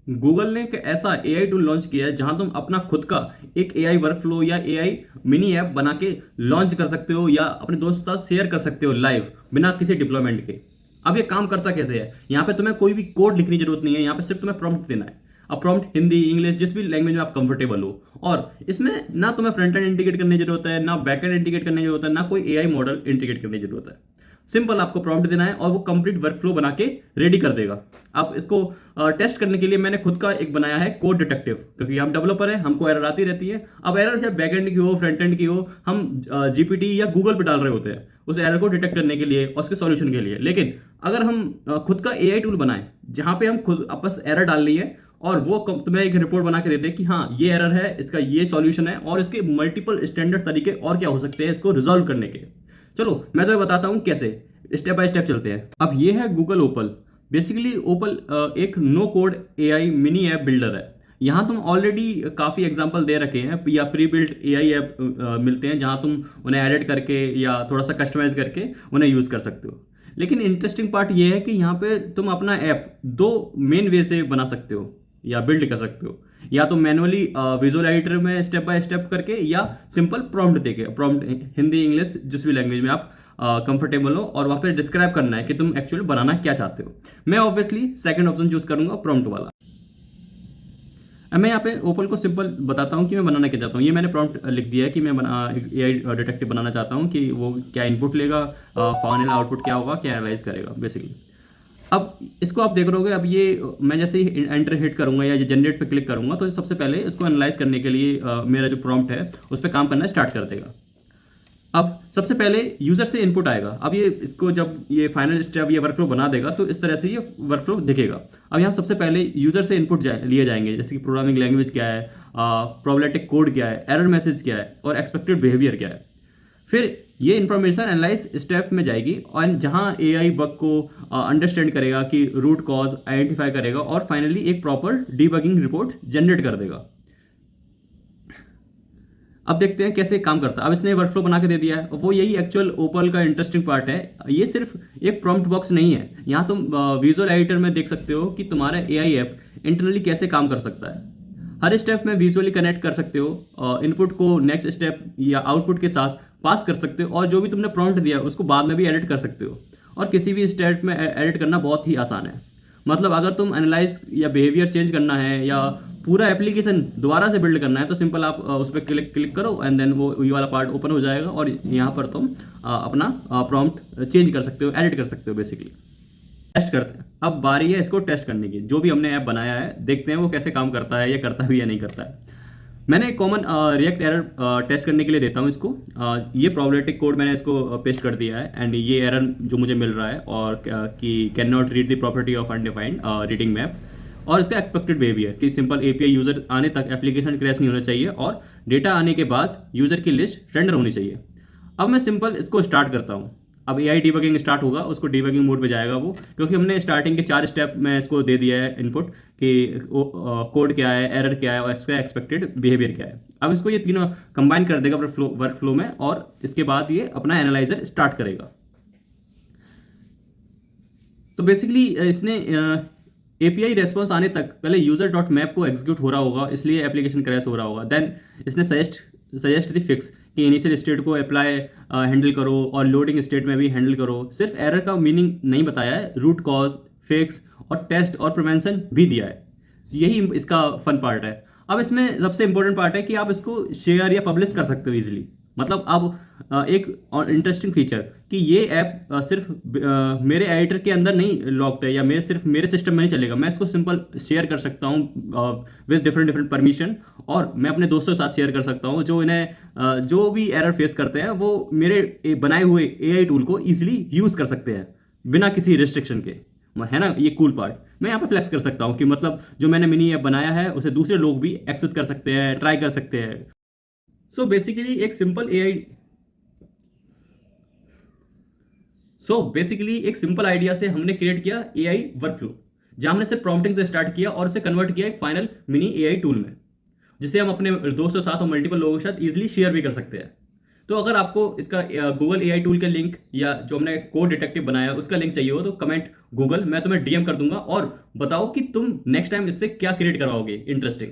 Google ने एक ऐसा एआई टूल लॉन्च किया है जहां तुम अपना खुद का एक एआई वर्कफ्लो या एआई मिनी ऐप बना के लॉन्च कर सकते हो या अपने दोस्त के साथ शेयर कर सकते हो लाइव बिना किसी डिप्लॉयमेंट के। अब ये काम करता कैसे है? यहाँ पे तुम्हें कोई भी कोड लिखने की जरूरत नहीं है, यहाँ पे सिर्फ तुम्हें प्रॉम्प्ट देना है। अब प्रॉम्प्ट हिंदी, इंग्लिश, जिस भी लैंग्वेज में आप कंफर्टेबल हो। और इसमें ना तुम्हें फ्रंट एंड इंटीग्रेट करने की जरूरत है, ना बैक एंड इंटीग्रेट करने की जरूरत है, ना कोई एआई मॉडल इंटीग्रेट करने की जरूरत है। सिंपल आपको प्रॉम्प्ट देना है और वो कंप्लीट वर्कफ्लो बना के रेडी कर देगा। अब इसको टेस्ट करने के लिए मैंने खुद का एक बनाया है कोड डिटेक्टिव, क्योंकि हम डेवलपर हैं, हमको एरर आती रहती है। अब एरर चाहे बैक एंड की हो, फ्रंट एंड की हो, हम जीपीटी या गूगल पे डाल रहे होते हैं उस एरर को डिटेक्ट करने के लिए और उसके सॉल्यूशन के लिए। लेकिन अगर हम खुद का एआई टूल बनाएं जहां पे हम खुद आपस एरर डाल रही है और वो तुम्हें एक रिपोर्ट बना के देते हैं कि हाँ ये एरर है, इसका ये सॉल्यूशन है और इसके मल्टीपल स्टैंडर्ड तरीके और क्या हो सकते हैं इसको रिजॉल्व करने के। चलो मैं तुम्हें बताता हूँ कैसे, स्टेप बाय स्टेप चलते हैं। अब ये है गूगल ओपल। बेसिकली ओपल एक no code AI mini app builder है। यहाँ तुम ऑलरेडी काफ़ी एग्जांपल दे रखे हैं या प्री बिल्ट एआई ऐप मिलते हैं जहाँ तुम उन्हें एडिट करके या थोड़ा सा कस्टमाइज करके उन्हें यूज़ कर सकते हो। लेकिन इंटरेस्टिंग पार्ट ये है कि यहाँ पे तुम अपना ऐप दो मेन वे से बना सकते हो या बिल्ड कर सकते हो। या तो मैनुअली विजुअल एडिटर में स्टेप बाय स्टेप करके या सिंपल प्रॉम्प्ट देके, प्रॉम्प्ट हिंदी इंग्लिश जिस भी लैंग्वेज में आप कंफर्टेबल हो और वहाँ पे डिस्क्राइब करना है कि तुम एक्चुअली बनाना क्या चाहते हो। मैं ऑब्वियसली सेकंड ऑप्शन चूज करूंगा, प्रॉम्प्ट वाला। अब मैं यहाँ पे ओपन को सिंपल बताता हूँ कि मैं बनाना क्या चाहता हूँ। ये मैंने प्रॉम्प्ट लिख दिया है कि मैं एआई डिटेक्टिव बनाना चाहता हूँ कि वो क्या इनपुट लेगा, फाइनल आउटपुट क्या होगा, क्या एनालाइज करेगा बेसिकली। अब इसको आप देख रहोगे, अब ये मैं जैसे ही एंटर हिट करूंगा या जनरेट पे क्लिक करूंगा तो सबसे पहले इसको एनालाइज करने के लिए मेरा जो प्रॉम्प्ट है उस पर काम करना स्टार्ट कर देगा। अब सबसे पहले यूजर से इनपुट आएगा। अब ये इसको जब ये फाइनल स्टेप ये वर्कफ्लो बना देगा तो इस तरह से ये वर्कफ्लो दिखेगा। अब यहाँ सबसे पहले यूजर से इनपुट लिए जाएंगे, जैसे कि प्रोग्रामिंग लैंग्वेज क्या है, प्रॉब्लमेटिक कोड क्या है, एरर मैसेज क्या है और एक्सपेक्टेड बिहेवियर क्या है। फिर ये इन्फॉर्मेशन एनालाइज स्टेप में जाएगी और जहाँ एआई बग को अंडरस्टैंड करेगा कि रूट कॉज आइडेंटिफाई करेगा और फाइनली एक प्रॉपर डीबगिंग रिपोर्ट जनरेट कर देगा। अब देखते हैं कैसे काम करता है। अब इसने वर्कफ्लो बना के दे दिया है, वो यही एक्चुअल ओपल का इंटरेस्टिंग पार्ट है। ये सिर्फ एक प्रॉम्प्ट बॉक्स नहीं है, यहाँ तुम विजुअल एडिटर में देख सकते हो कि तुम्हारा एआई ऐप इंटरनली कैसे काम कर सकता है। हर स्टेप में विजुअली कनेक्ट कर सकते हो, इनपुट को नेक्स्ट स्टेप या आउटपुट के साथ पास कर सकते हो और जो भी तुमने प्रॉम्प्ट दिया है उसको बाद में भी एडिट कर सकते हो। और किसी भी स्टेप में एडिट करना बहुत ही आसान है। मतलब अगर तुम एनालाइज या बिहेवियर चेंज करना है या पूरा एप्लीकेशन दोबारा से बिल्ड करना है तो सिंपल आप उस पर क्लिक क्लिक करो एंड देन वो ये वाला पार्ट ओपन हो जाएगा और यहाँ पर तुम अपना प्रॉम्प्ट चेंज कर सकते हो, एडिट कर सकते हो बेसिकली। टेस्ट करते हैं, अब बारी है इसको टेस्ट करने की। जो भी हमने ऐप बनाया है देखते हैं वो कैसे काम करता है, या करता भी या नहीं करता है। मैंने एक कॉमन रिएक्ट एरर टेस्ट करने के लिए देता हूँ इसको। ये प्रॉब्लमेटिक कोड मैंने इसको पेस्ट कर दिया है एंड ये एरर जो मुझे मिल रहा है और कि can not read the property of undefined reading map और इसका एक्सपेक्टेड बिहेवियर कि सिंपल एपीआई यूजर आने तक एप्लीकेशन क्रैश नहीं होना चाहिए और डेटा आने के बाद यूजर की लिस्ट रेंडर होनी चाहिए। अब मैं सिंपल इसको स्टार्ट करता हूँ। अब एआई डीबगिंग स्टार्ट होगा, उसको डीबगिंग मोड पे जाएगा वो, क्योंकि हमने स्टार्टिंग के 4 स्टेप में इसको दे दिया है इनपुट कि कोड क्या है, एरर क्या है और इसका एक्सपेक्टेड बिहेवियर क्या है। अब इसको ये तीनों कंबाइन कर देगा वर्क फ्लो में और इसके बाद ये अपना एनालाइजर स्टार्ट करेगा। तो बेसिकली इसने एपीआई रेस्पॉन्स आने तक पहले यूजर डॉट मैप को एग्जीक्यूट हो रहा होगा, इसलिए एप्लीकेशन क्रैश हो रहा होगा। देन इसने सजेस्ट द फिक्स कि इनिशियल स्टेट को अप्लाई हैंडल करो और लोडिंग स्टेट में भी हैंडल करो। सिर्फ एरर का मीनिंग नहीं बताया है, रूट कॉज, फिक्स और टेस्ट और प्रिवेंशन भी दिया है। यही इसका फन पार्ट है। अब इसमें सबसे इंपॉर्टेंट पार्ट है कि आप इसको शेयर या पब्लिश कर सकते हो इजीली। मतलब अब एक इंटरेस्टिंग फीचर कि ये ऐप सिर्फ मेरे एडिटर के अंदर नहीं लॉक्ड है या सिर्फ मेरे सिस्टम में नहीं चलेगा। मैं इसको सिंपल शेयर कर सकता हूँ विद डिफरेंट परमिशन और मैं अपने दोस्तों के साथ शेयर कर सकता हूँ जो इन्हें जो भी एरर फेस करते हैं वो मेरे बनाए हुए एआई टूल को ईजिली यूज़ कर सकते हैं बिना किसी रिस्ट्रिक्शन के। है ना ये कूल पार्ट। मैं यहाँ पे फ्लेक्स कर सकता हूँ कि मतलब जो मैंने मिनी ऐप बनाया है उसे दूसरे लोग भी एक्सेस कर सकते हैं, ट्राई कर सकते हैं। सो बेसिकली एक सिंपल आइडिया से हमने क्रिएट किया एआई वर्कफ्लो, जहां हमने सिर्फ प्रॉम्प्टिंग से स्टार्ट किया और उसे कन्वर्ट किया एक फाइनल मिनी एआई टूल में, जिसे हम अपने दोस्तों के साथ और मल्टीपल लोगों के साथ इजीली शेयर भी कर सकते हैं। तो अगर आपको इसका गूगल एआई टूल का लिंक या जो हमने कोड डिटेक्टिव बनाया उसका लिंक चाहिए हो तो कमेंट गूगल, मैं तुम्हें डीएम कर दूंगा और बताओ कि तुम नेक्स्ट टाइम इससे क्या क्रिएट करवाओगे इंटरेस्टिंग।